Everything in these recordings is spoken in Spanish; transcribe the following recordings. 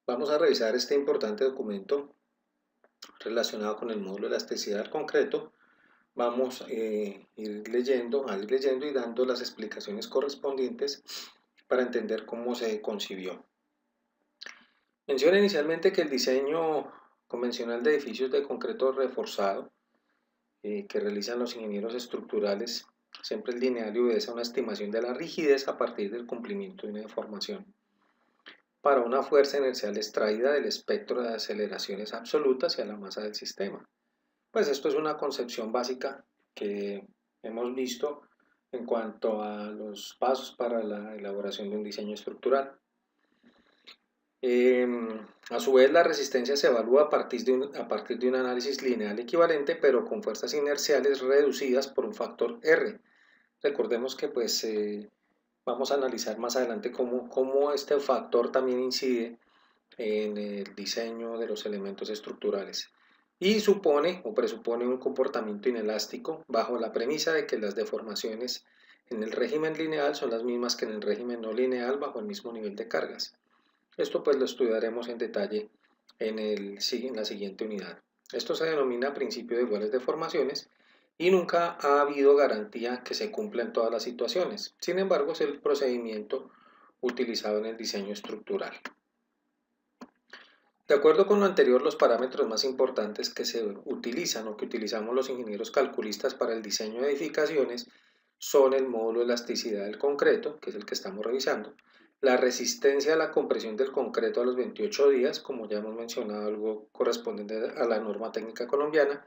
Vamos a revisar este importante documento relacionado con el módulo de elasticidad del concreto. Vamos a ir leyendo y dando las explicaciones correspondientes para entender cómo se concibió. Menciona inicialmente que el diseño convencional de edificios de concreto reforzado que realizan los ingenieros estructurales siempre es lineal y obedece a una estimación de la rigidez a partir del cumplimiento de una deformación para una fuerza inercial extraída del espectro de aceleraciones absolutas hacia la masa del sistema. Pues esto es una concepción básica que hemos visto en cuanto a los pasos para la elaboración de un diseño estructural. A su vez, la resistencia se evalúa a partir de un análisis lineal equivalente, pero con fuerzas inerciales reducidas por un factor R. Recordemos que vamos a analizar más adelante cómo este factor también incide en el diseño de los elementos estructurales y supone o presupone un comportamiento inelástico bajo la premisa de que las deformaciones en el régimen lineal son las mismas que en el régimen no lineal bajo el mismo nivel de cargas. Esto pues lo estudiaremos en detalle en la siguiente unidad. Esto se denomina principio de iguales deformaciones y nunca ha habido garantía que se cumpla en todas las situaciones. Sin embargo, es el procedimiento utilizado en el diseño estructural. De acuerdo con lo anterior, los parámetros más importantes que se utilizan o que utilizamos los ingenieros calculistas para el diseño de edificaciones son el módulo de elasticidad del concreto, que es el que estamos revisando, la resistencia a la compresión del concreto a los 28 días, como ya hemos mencionado, algo correspondiente a la norma técnica colombiana,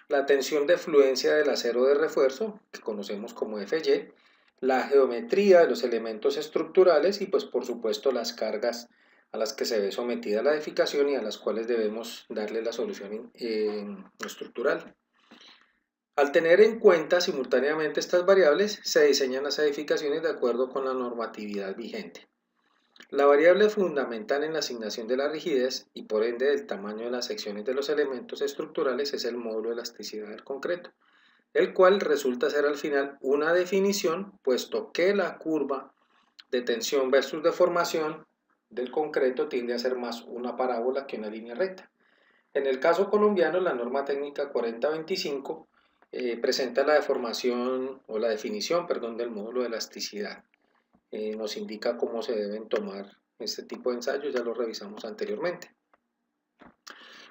la tensión de fluencia del acero de refuerzo, que conocemos como FY, la geometría de los elementos estructurales y pues por supuesto las cargas a las que se ve sometida la edificación y a las cuales debemos darle la solución estructural. Al tener en cuenta simultáneamente estas variables, se diseñan las edificaciones de acuerdo con la normatividad vigente. La variable fundamental en la asignación de la rigidez y por ende del tamaño de las secciones de los elementos estructurales es el módulo de elasticidad del concreto, el cual resulta ser al final una definición, puesto que la curva de tensión versus deformación del concreto tiende a ser más una parábola que una línea recta. En el caso colombiano, la norma técnica 4025 presenta la deformación o la definición, perdón, del módulo de elasticidad. Nos indica cómo se deben tomar este tipo de ensayos, ya lo revisamos anteriormente.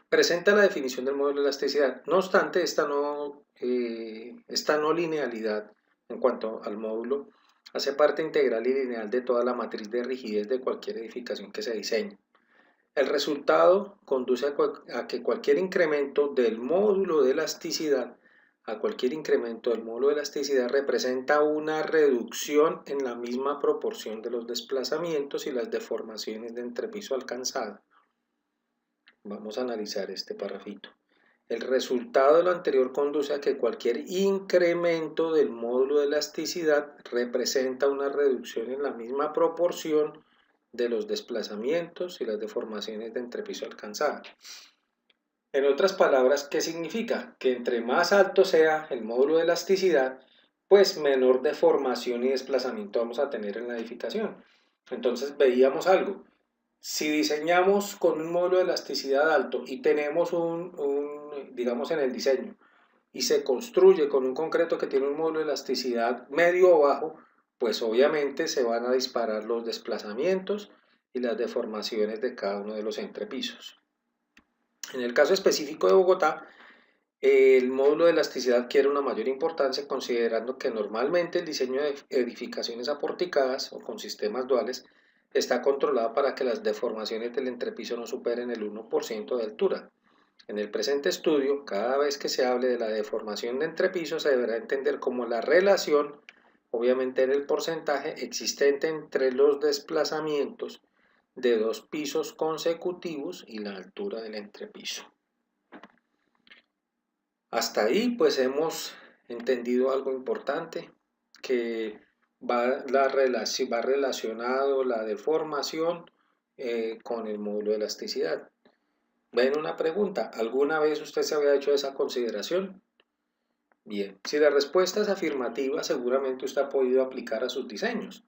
Presenta la definición del módulo de elasticidad. No obstante, esta no linealidad en cuanto al módulo hace parte integral y lineal de toda la matriz de rigidez de cualquier edificación que se diseñe. El resultado conduce a que cualquier incremento del módulo de elasticidad representa una reducción en la misma proporción de los desplazamientos y las deformaciones de entrepiso alcanzado. Vamos a analizar este parrafito. El resultado de lo anterior conduce a que cualquier incremento del módulo de elasticidad representa una reducción en la misma proporción de los desplazamientos y las deformaciones de entrepiso alcanzada. En otras palabras, ¿qué significa? Que entre más alto sea el módulo de elasticidad, pues menor deformación y desplazamiento vamos a tener en la edificación. Entonces veíamos algo. Si diseñamos con un módulo de elasticidad alto y tenemos digamos en el diseño, y se construye con un concreto que tiene un módulo de elasticidad medio o bajo, pues obviamente se van a disparar los desplazamientos y las deformaciones de cada uno de los entrepisos. En el caso específico de Bogotá, el módulo de elasticidad adquiere una mayor importancia considerando que normalmente el diseño de edificaciones aporticadas o con sistemas duales está controlado para que las deformaciones del entrepiso no superen el 1% de altura. En el presente estudio, cada vez que se hable de la deformación de entrepiso se deberá entender como la relación, obviamente en el porcentaje existente entre los desplazamientos de dos pisos consecutivos y la altura del entrepiso. Hasta ahí pues hemos entendido algo importante, que va relacionado la deformación con el módulo de elasticidad. Ven una pregunta, ¿alguna vez usted se había hecho esa consideración? Bien, si la respuesta es afirmativa, seguramente usted ha podido aplicar a sus diseños.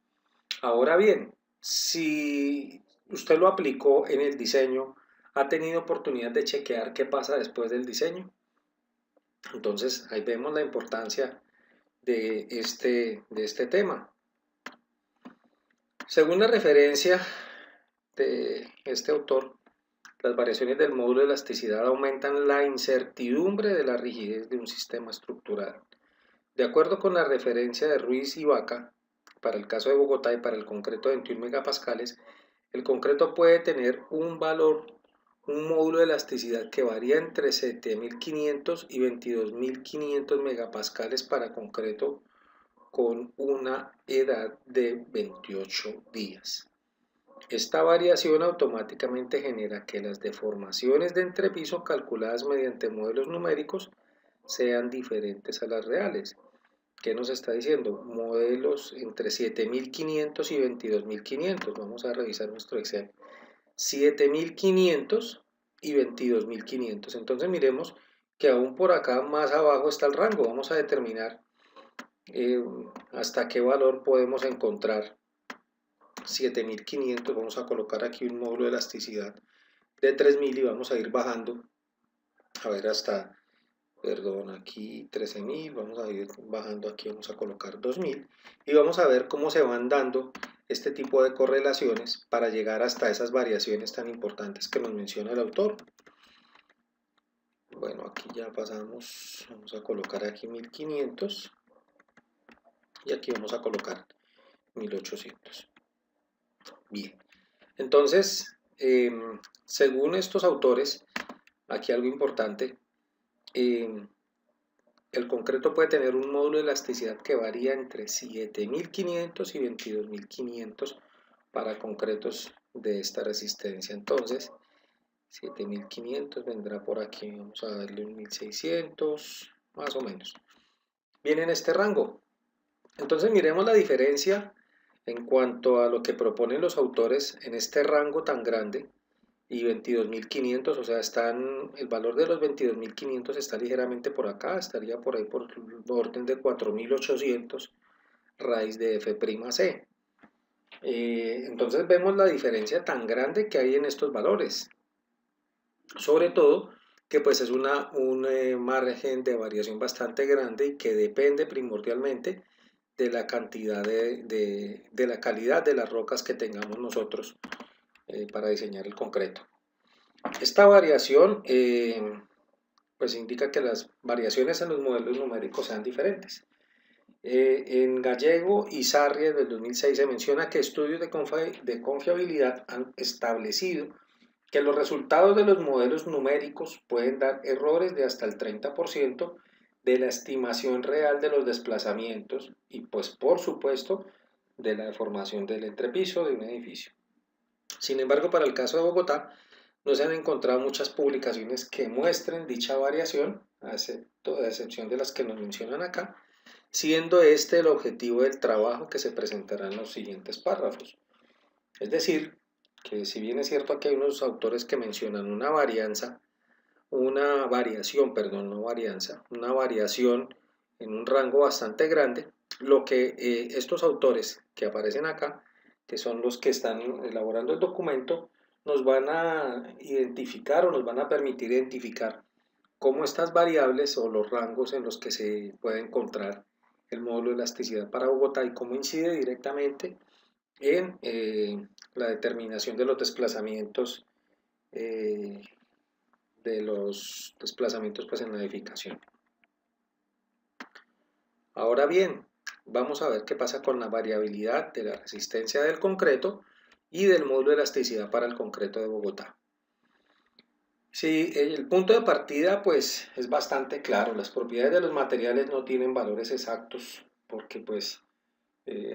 Ahora bien, si usted lo aplicó en el diseño, ha tenido oportunidad de chequear qué pasa después del diseño. Entonces ahí vemos la importancia de este tema. Según la referencia de este autor, las variaciones del módulo de elasticidad aumentan la incertidumbre de la rigidez de un sistema estructural. De acuerdo con la referencia de Ruiz y Vaca, para el caso de Bogotá y para el concreto de 21 megapascales, el concreto puede tener un módulo de elasticidad que varía entre 7.500 y 22.500 megapascales para concreto con una edad de 28 días. Esta variación automáticamente genera que las deformaciones de entrepiso calculadas mediante modelos numéricos sean diferentes a las reales. ¿Qué nos está diciendo? Modelos entre 7.500 y 22.500. Vamos a revisar nuestro Excel. 7.500 y 22.500. Entonces miremos que aún por acá más abajo está el rango. Vamos a determinar hasta qué valor podemos encontrar 7.500. Vamos a colocar aquí un módulo de elasticidad de 3.000 y vamos a ir bajando a ver hasta, perdón, aquí 13.000, vamos a ir bajando aquí, vamos a colocar 2.000 y vamos a ver cómo se van dando este tipo de correlaciones para llegar hasta esas variaciones tan importantes que nos menciona el autor. Bueno, aquí ya pasamos, vamos a colocar aquí 1.500 y aquí vamos a colocar 1.800. Bien, entonces, según estos autores, aquí algo importante, el concreto puede tener un módulo de elasticidad que varía entre 7.500 y 22.500 para concretos de esta resistencia. Entonces, 7.500 vendrá por aquí, vamos a darle un 1.600, más o menos. Viene en este rango. Entonces miremos la diferencia en cuanto a lo que proponen los autores en este rango tan grande y 22.500, o sea, el valor de los 22.500 está ligeramente por acá, estaría por ahí por el orden de 4.800 raíz de F'C. Entonces vemos la diferencia tan grande que hay en estos valores, sobre todo que pues es un margen de variación bastante grande y que depende primordialmente de la cantidad de la calidad de las rocas que tengamos nosotros para diseñar el concreto. Esta variación pues indica que las variaciones en los modelos numéricos sean diferentes. En Gallego y Sarria del 2006 se menciona que estudios de confiabilidad han establecido que los resultados de los modelos numéricos pueden dar errores de hasta el 30% de la estimación real de los desplazamientos y pues por supuesto de la deformación del entrepiso de un edificio. Sin embargo, para el caso de Bogotá no se han encontrado muchas publicaciones que muestren dicha variación, a excepción de las que nos mencionan acá, siendo este el objetivo del trabajo que se presentará en los siguientes párrafos. Es decir, que si bien es cierto aquí hay unos autores que mencionan una variación en un rango bastante grande, lo que estos autores que aparecen acá, que son los que están elaborando el documento, nos van a identificar o nos van a permitir identificar cómo estas variables o los rangos en los que se puede encontrar el módulo de elasticidad para Bogotá y cómo incide directamente en la determinación de los desplazamientos pues, en la edificación. Ahora bien, vamos a ver qué pasa con la variabilidad de la resistencia del concreto y del módulo de elasticidad para el concreto de Bogotá. Sí, el punto de partida pues es bastante claro. Las propiedades de los materiales no tienen valores exactos porque pues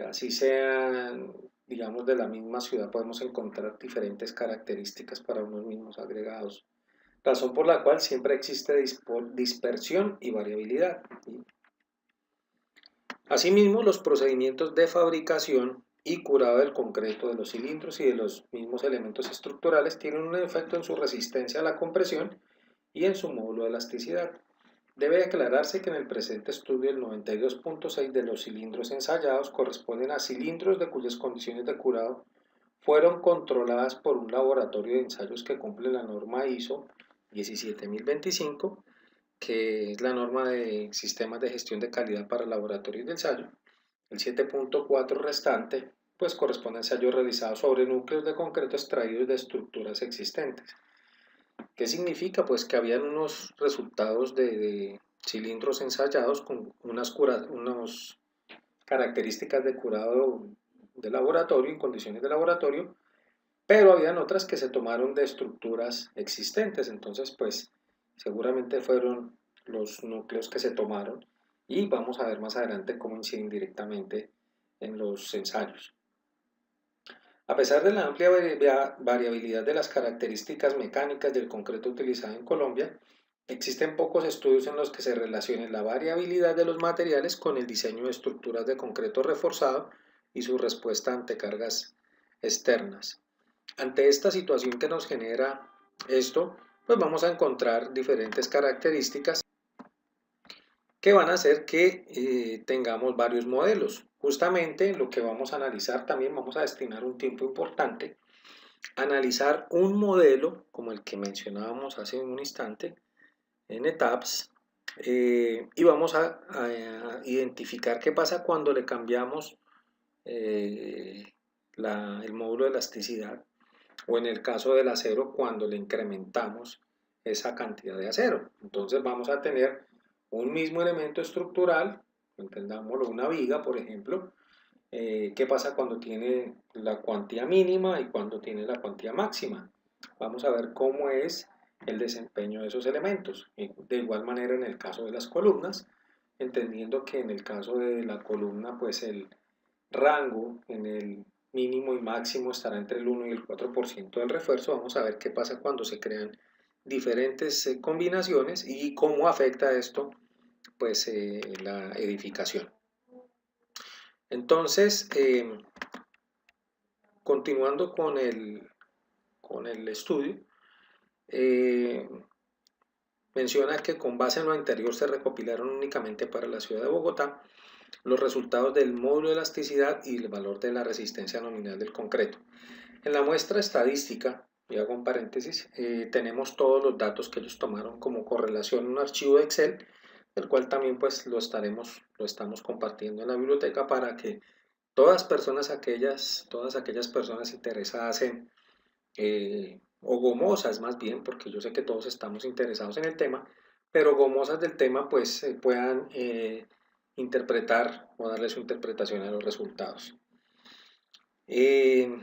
así sean, digamos, de la misma ciudad podemos encontrar diferentes características para unos mismos agregados, razón por la cual siempre existe dispersión y variabilidad. Asimismo, los procedimientos de fabricación y curado del concreto de los cilindros y de los mismos elementos estructurales tienen un efecto en su resistencia a la compresión y en su módulo de elasticidad. Debe aclararse que en el presente estudio el 92.6 de los cilindros ensayados corresponden a cilindros de cuyas condiciones de curado fueron controladas por un laboratorio de ensayos que cumple la norma ISO 17025, que es la norma de sistemas de gestión de calidad para laboratorios de ensayo. El 7.4 restante pues corresponde a ensayos realizados sobre núcleos de concreto extraídos de estructuras existentes. ¿Qué significa? Pues que habían unos resultados de cilindros ensayados con unas características de curado de laboratorio, en condiciones de laboratorio, pero habían otras que se tomaron de estructuras existentes, entonces pues seguramente fueron los núcleos que se tomaron y vamos a ver más adelante cómo inciden directamente en los ensayos. A pesar de la amplia variabilidad de las características mecánicas del concreto utilizado en Colombia, existen pocos estudios en los que se relacione la variabilidad de los materiales con el diseño de estructuras de concreto reforzado y su respuesta ante cargas externas. Ante esta situación que nos genera esto, pues vamos a encontrar diferentes características que van a hacer que tengamos varios modelos. Justamente lo que vamos a analizar, también vamos a destinar un tiempo importante a analizar un modelo como el que mencionábamos hace un instante en ETAPS, y vamos a identificar qué pasa cuando le cambiamos el módulo de elasticidad, o en el caso del acero cuando le incrementamos esa cantidad de acero. Entonces vamos a tener un mismo elemento estructural, entendámoslo, una viga por ejemplo, qué pasa cuando tiene la cuantía mínima y cuando tiene la cuantía máxima. Vamos a ver cómo es el desempeño de esos elementos. De igual manera en el caso de las columnas, entendiendo que en el caso de la columna pues el rango en el mínimo y máximo estará entre el 1 y el 4% del refuerzo. Vamos a ver qué pasa cuando se crean diferentes combinaciones y cómo afecta esto pues la edificación. Entonces, continuando con el estudio, menciona que con base en lo anterior se recopilaron únicamente para la ciudad de Bogotá los resultados del módulo de elasticidad y el valor de la resistencia nominal del concreto. En la muestra estadística, y hago un paréntesis, tenemos todos los datos que ellos tomaron como correlación en un archivo de Excel, el cual también pues lo estamos compartiendo en la biblioteca para que todas aquellas personas interesadas en, o gomosas más bien, porque yo sé que todos estamos interesados en el tema, pero gomosas del tema pues puedan interpretar o darle su interpretación a los resultados. En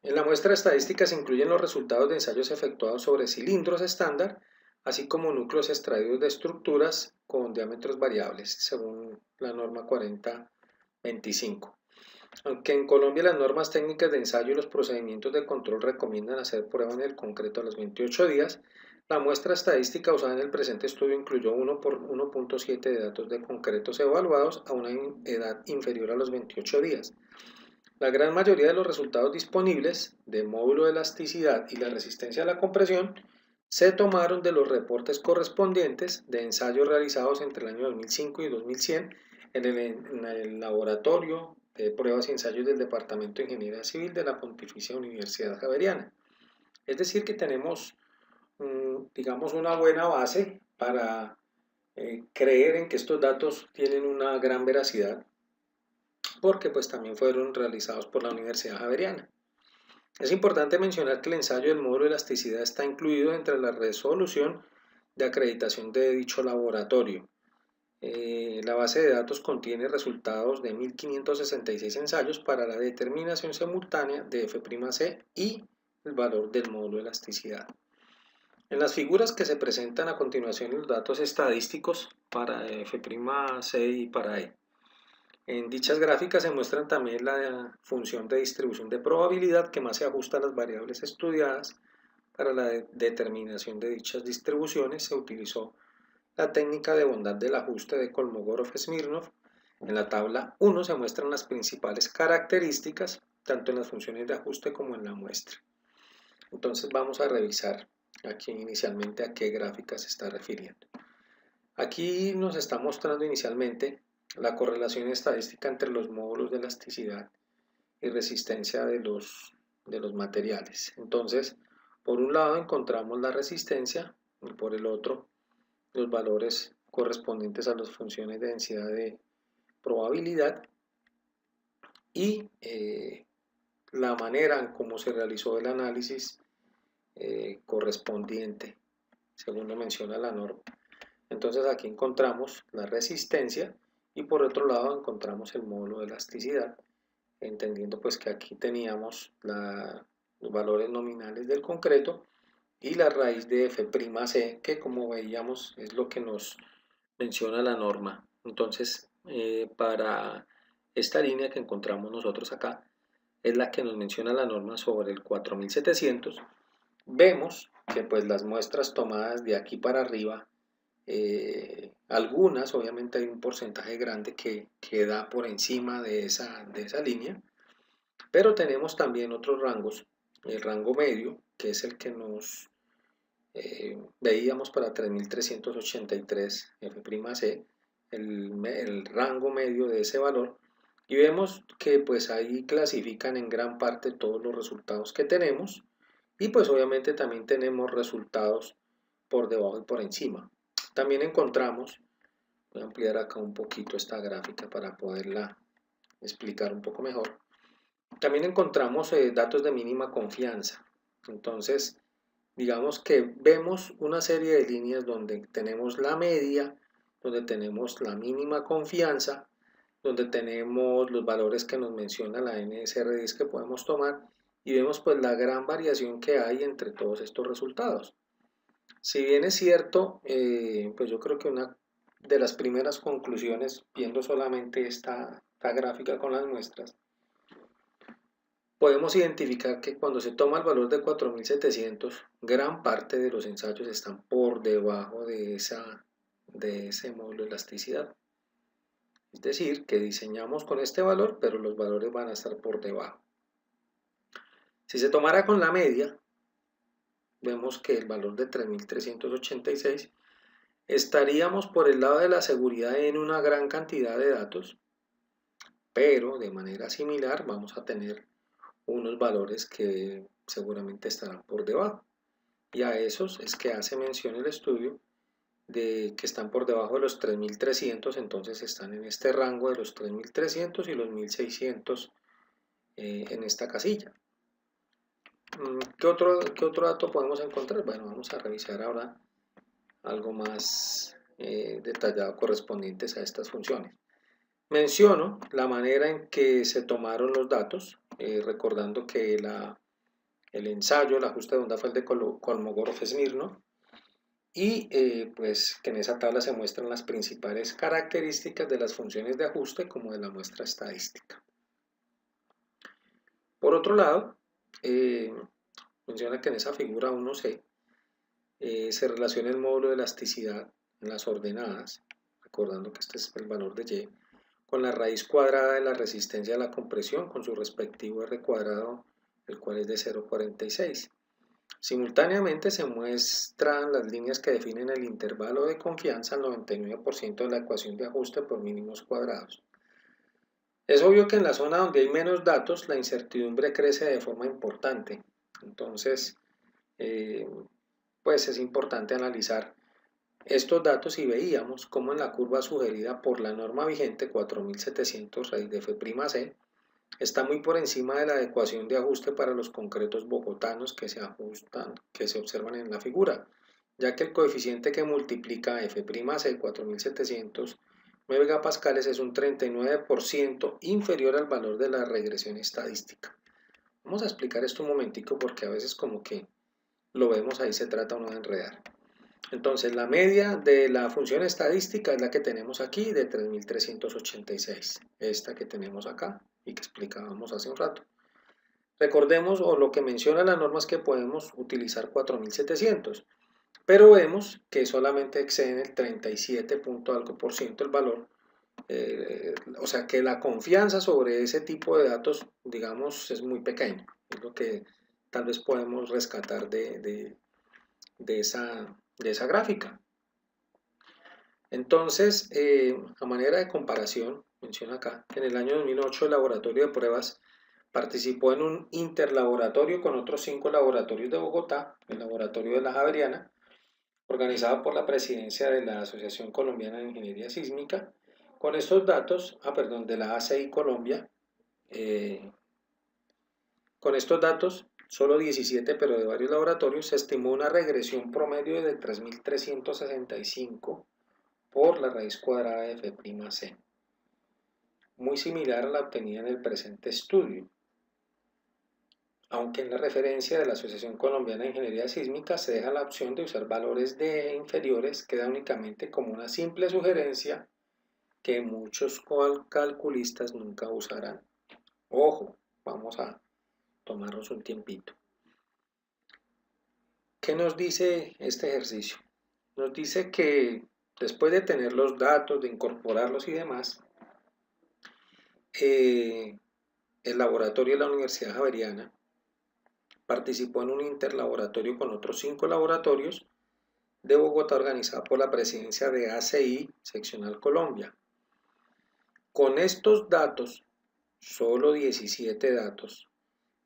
la muestra estadística se incluyen los resultados de ensayos efectuados sobre cilindros estándar, así como núcleos extraídos de estructuras con diámetros variables, según la norma 4025. Aunque en Colombia las normas técnicas de ensayo y los procedimientos de control recomiendan hacer prueba en el concreto a los 28 días, la muestra estadística usada en el presente estudio incluyó 1 por 1.7 de datos de concretos evaluados a una edad inferior a los 28 días. La gran mayoría de los resultados disponibles de módulo de elasticidad y la resistencia a la compresión se tomaron de los reportes correspondientes de ensayos realizados entre el año 2005 y 2100 en el laboratorio de pruebas y ensayos del Departamento de Ingeniería Civil de la Pontificia Universidad Javeriana. Es decir, que tenemos, digamos, una buena base para creer en que estos datos tienen una gran veracidad, porque pues también fueron realizados por la Universidad Javeriana. Es importante mencionar que el ensayo del módulo de elasticidad está incluido entre la resolución de acreditación de dicho laboratorio. La base de datos contiene resultados de 1566 ensayos para la determinación simultánea de F'C y el valor del módulo de elasticidad. En las figuras que se presentan a continuación los datos estadísticos para F'C y para E. En dichas gráficas se muestran también la función de distribución de probabilidad que más se ajusta a las variables estudiadas. Para la determinación de dichas distribuciones se utilizó la técnica de bondad del ajuste de Kolmogorov-Smirnov. En la tabla 1 se muestran las principales características, tanto en las funciones de ajuste como en la muestra. Entonces vamos a revisar aquí inicialmente a qué gráfica se está refiriendo. Aquí nos está mostrando inicialmente la correlación estadística entre los módulos de elasticidad y resistencia de los materiales. Entonces, por un lado encontramos la resistencia y por el otro los valores correspondientes a las funciones de densidad de probabilidad y la manera en cómo se realizó el análisis correspondiente, según lo menciona la norma. Entonces aquí encontramos la resistencia y por otro lado encontramos el módulo de elasticidad, entendiendo pues que aquí teníamos los valores nominales del concreto y la raíz de F'C, que como veíamos es lo que nos menciona la norma. Entonces, para esta línea que encontramos nosotros acá, es la que nos menciona la norma sobre el 4700. Vemos que pues las muestras tomadas de aquí para arriba, algunas, obviamente hay un porcentaje grande que da por encima de esa línea, pero tenemos también otros rangos, el rango medio, que es el que nos veíamos para 3383 F'C, el rango medio de ese valor, y vemos que pues ahí clasifican en gran parte todos los resultados que tenemos, y pues obviamente también tenemos resultados por debajo y por encima. También encontramos, voy a ampliar acá un poquito esta gráfica para poderla explicar un poco mejor. También encontramos datos de mínima confianza. Entonces, digamos que vemos una serie de líneas donde tenemos la media, donde tenemos la mínima confianza, donde tenemos los valores que nos menciona la NSR10 que podemos tomar y vemos pues la gran variación que hay entre todos estos resultados. Si bien es cierto, pues yo creo que una de las primeras conclusiones, viendo solamente esta gráfica con las muestras, podemos identificar que cuando se toma el valor de 4700, gran parte de los ensayos están por debajo de ese módulo de elasticidad. Es decir, que diseñamos con este valor, pero los valores van a estar por debajo. Si se tomara con la media, vemos que el valor de 3386 estaríamos por el lado de la seguridad en una gran cantidad de datos, pero de manera similar vamos a tener unos valores que seguramente estarán por debajo. Y a esos es que hace mención el estudio de que están por debajo de los 3300, entonces están en este rango de los 3300 y los 1600 en esta casilla. ¿Qué otro dato podemos encontrar? Bueno, vamos a revisar ahora algo más detallado correspondientes a estas funciones. Menciono la manera en que se tomaron los datos, recordando que el ensayo, el ajuste de onda fue el de Kolmogorov-Smirnov, y pues que en esa tabla se muestran las principales características de las funciones de ajuste como de la muestra estadística. Por otro lado, menciona que en esa figura 1C se relaciona el módulo de elasticidad en las ordenadas, recordando que este es el valor de Y, con la raíz cuadrada de la resistencia a la compresión con su respectivo R cuadrado, el cual es de 0,46. Simultáneamente se muestran las líneas que definen el intervalo de confianza al 99% de la ecuación de ajuste por mínimos cuadrados. Es obvio que en la zona donde hay menos datos la incertidumbre crece de forma importante. Entonces, pues es importante analizar estos datos y veíamos cómo en la curva sugerida por la norma vigente 4700 raíz de F'C está muy por encima de la ecuación de ajuste para los concretos bogotanos que se observan en la figura, ya que el coeficiente que multiplica F'C 4700 megapascales es un 39% inferior al valor de la regresión estadística. Vamos a explicar esto un momentico porque a veces como que lo vemos ahí, se trata uno de enredar. Entonces la media de la función estadística es la que tenemos aquí de 3386, esta que tenemos acá y que explicábamos hace un rato. Recordemos, o lo que menciona la norma es que podemos utilizar 4700, pero vemos que solamente exceden el 37 punto algo por ciento el valor, o sea que la confianza sobre ese tipo de datos, digamos, es muy pequeña, es lo que tal vez podemos rescatar de esa gráfica. Entonces, a manera de comparación, menciona acá, en el año 2008 el laboratorio de pruebas Participó en un interlaboratorio con otros 5 laboratorios de Bogotá, el Laboratorio de la Javeriana, organizado por la presidencia de la Asociación Colombiana de Ingeniería Sísmica. Con estos datos, de la ACI Colombia, con estos datos, solo 17, pero de varios laboratorios, se estimó una regresión promedio de 3.365 por la raíz cuadrada de F'C, muy similar a la obtenida en el presente estudio, aunque en la referencia de la Asociación Colombiana de Ingeniería Sísmica se deja la opción de usar valores de inferiores, queda únicamente como una simple sugerencia que muchos calculistas nunca usarán. Ojo, vamos a tomarnos un tiempito. ¿Qué nos dice este ejercicio? Nos dice que después de tener los datos, de incorporarlos y demás, el laboratorio de la Universidad Javeriana participó en un interlaboratorio con otros 5 laboratorios de Bogotá organizado por la presidencia de ACI Seccional Colombia. Con estos datos, solo 17 datos,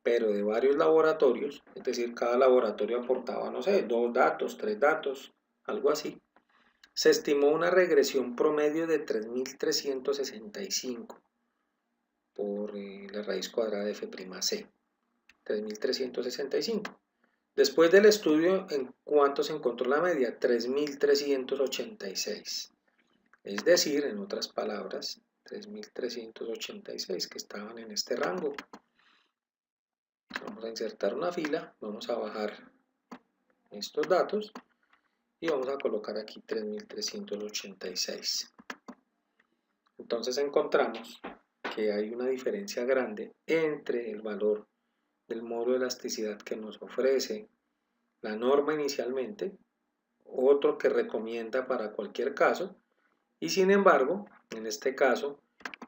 pero de varios laboratorios, es decir, cada laboratorio aportaba, no sé, 2 datos, 3 datos, algo así, se estimó una regresión promedio de 3.365 por la raíz cuadrada de F'C, 3.365. Después del estudio, ¿en cuánto se encontró la media? 3.386. Es decir, en otras palabras, 3.386 que estaban en este rango. Vamos a insertar una fila, vamos a bajar estos datos y vamos a colocar aquí 3.386. Entonces encontramos que hay una diferencia grande entre el valor del módulo de elasticidad que nos ofrece la norma inicialmente, otro que recomienda para cualquier caso, y sin embargo, en este caso,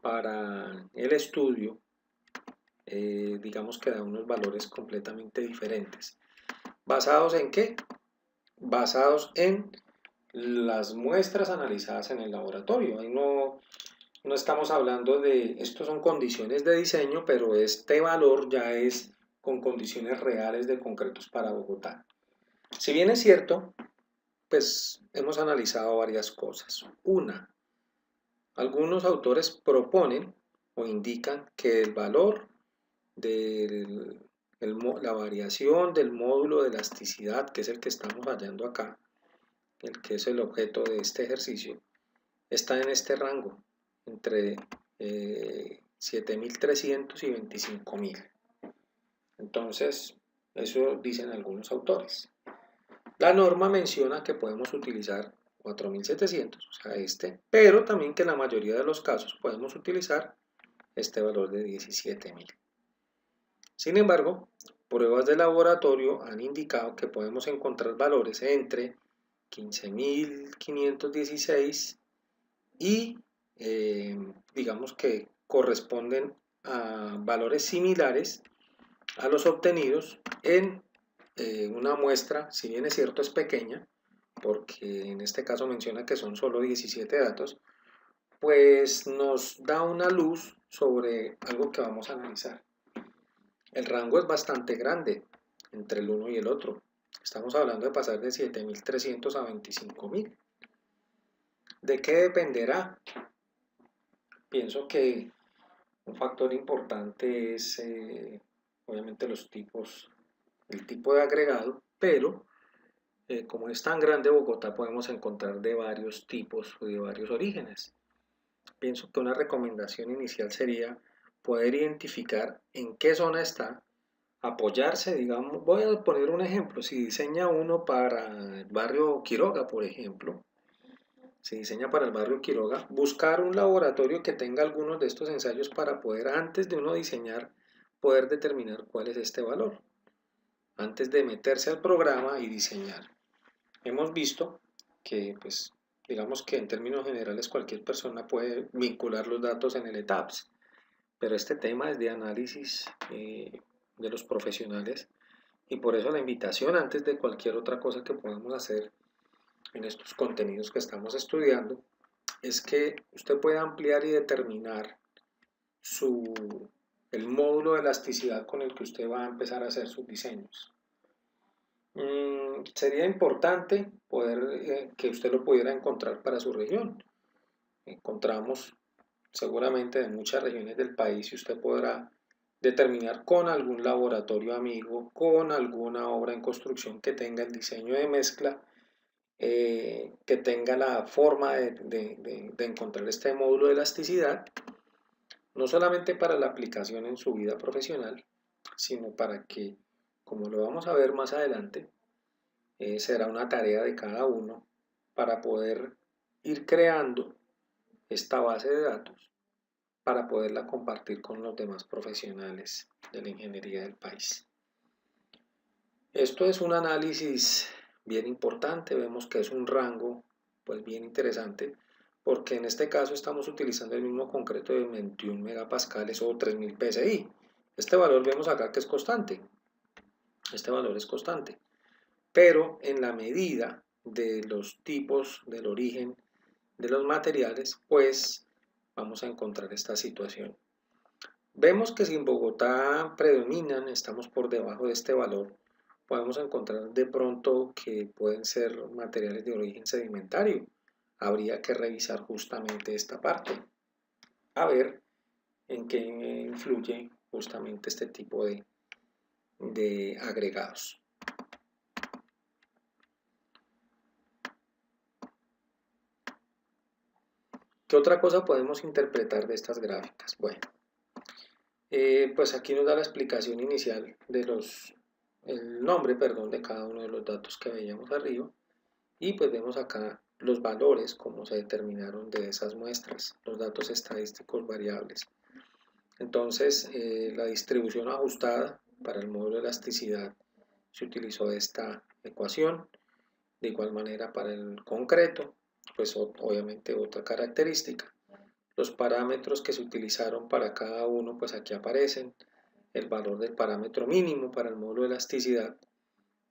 para el estudio, digamos que da unos valores completamente diferentes. ¿Basados en qué? Basados en las muestras analizadas en el laboratorio. Ahí no estamos hablando de, estos son condiciones de diseño, pero este valor ya es con condiciones reales de concretos para Bogotá. Si bien es cierto, pues hemos analizado varias cosas. Una, algunos autores proponen o indican que el valor de la variación del módulo de elasticidad, que es el que estamos hallando acá, el que es el objeto de este ejercicio, está en este rango, entre 7.300 y 25.000. Entonces, eso dicen algunos autores. La norma menciona que podemos utilizar 4.700, o sea, pero también que en la mayoría de los casos podemos utilizar este valor de 17.000. Sin embargo, pruebas de laboratorio han indicado que podemos encontrar valores entre 15.516 y digamos que corresponden a valores similares a los obtenidos en una muestra, si bien es cierto es pequeña, porque en este caso menciona que son solo 17 datos, pues nos da una luz sobre algo que vamos a analizar. El rango es bastante grande entre el uno y el otro. Estamos hablando de pasar de 7.300 a 25.000. ¿De qué dependerá? Pienso que un factor importante es obviamente los tipos, el tipo de agregado, pero como es tan grande Bogotá podemos encontrar de varios tipos o de varios orígenes. Pienso que una recomendación inicial sería poder identificar en qué zona está, apoyarse, digamos, voy a poner un ejemplo, si diseña uno para el barrio Quiroga, por ejemplo, si diseña para el barrio Quiroga, buscar un laboratorio que tenga algunos de estos ensayos para poder, antes de uno diseñar, poder determinar cuál es este valor, antes de meterse al programa y diseñar. Hemos visto que, pues, digamos que en términos generales cualquier persona puede vincular los datos en el ETABS, pero este tema es de análisis de los profesionales y por eso la invitación antes de cualquier otra cosa que podamos hacer en estos contenidos que estamos estudiando es que usted pueda ampliar y determinar su el módulo de elasticidad con el que usted va a empezar a hacer sus diseños. Sería importante poder que usted lo pudiera encontrar para su región. Encontramos seguramente en muchas regiones del país y usted podrá determinar con algún laboratorio amigo, con alguna obra en construcción que tenga el diseño de mezcla, que tenga la forma de encontrar este módulo de elasticidad, no solamente para la aplicación en su vida profesional, sino para que, como lo vamos a ver más adelante, será una tarea de cada uno para poder ir creando esta base de datos para poderla compartir con los demás profesionales de la ingeniería del país. Esto es un análisis bien importante, vemos que es un rango pues bien interesante, porque en este caso estamos utilizando el mismo concreto de 21 megapascales o 3000 psi. Este valor vemos acá que es constante, este valor es constante, pero en la medida de los tipos, del origen de los materiales, pues vamos a encontrar esta situación. Vemos que si en Bogotá predominan, estamos por debajo de este valor, podemos encontrar de pronto que pueden ser materiales de origen sedimentario. Habría que revisar justamente esta parte, a ver en qué influye justamente este tipo de agregados. ¿Qué otra cosa podemos interpretar de estas gráficas? Bueno, pues aquí nos da la explicación inicial de el nombre, perdón, de cada uno de los datos que veíamos arriba, y pues vemos acá los valores, cómo se determinaron de esas muestras, los datos estadísticos variables. Entonces, la distribución ajustada para el módulo de elasticidad se utilizó esta ecuación, de igual manera para el concreto, pues obviamente otra característica. Los parámetros que se utilizaron para cada uno, pues aquí aparecen. El valor del parámetro mínimo para el módulo de elasticidad,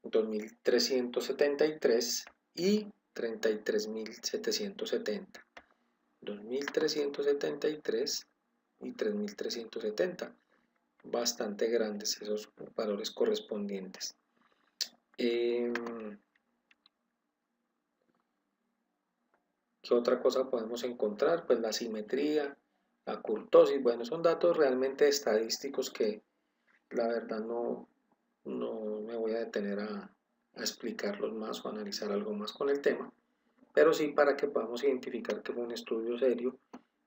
2373 y 33.770. 2373 y 3370. Bastante grandes esos valores correspondientes. ¿Qué otra cosa podemos encontrar? Pues la simetría, la kurtosis. Bueno, son datos realmente estadísticos que la verdad no me voy a detener a explicarlos más o analizar algo más con el tema, pero sí para que podamos identificar que fue un estudio serio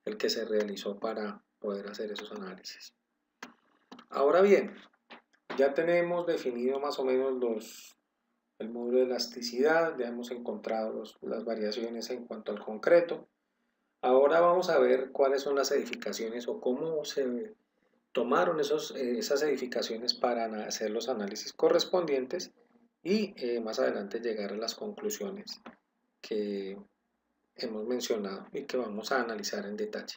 el que se realizó para poder hacer esos análisis. Ahora bien, ya tenemos definido más o menos el módulo de elasticidad, ya hemos encontrado las variaciones en cuanto al concreto. Ahora vamos a ver cuáles son las edificaciones o cómo se tomaron esas edificaciones para hacer los análisis correspondientes y más adelante llegar a las conclusiones que hemos mencionado y que vamos a analizar en detalle.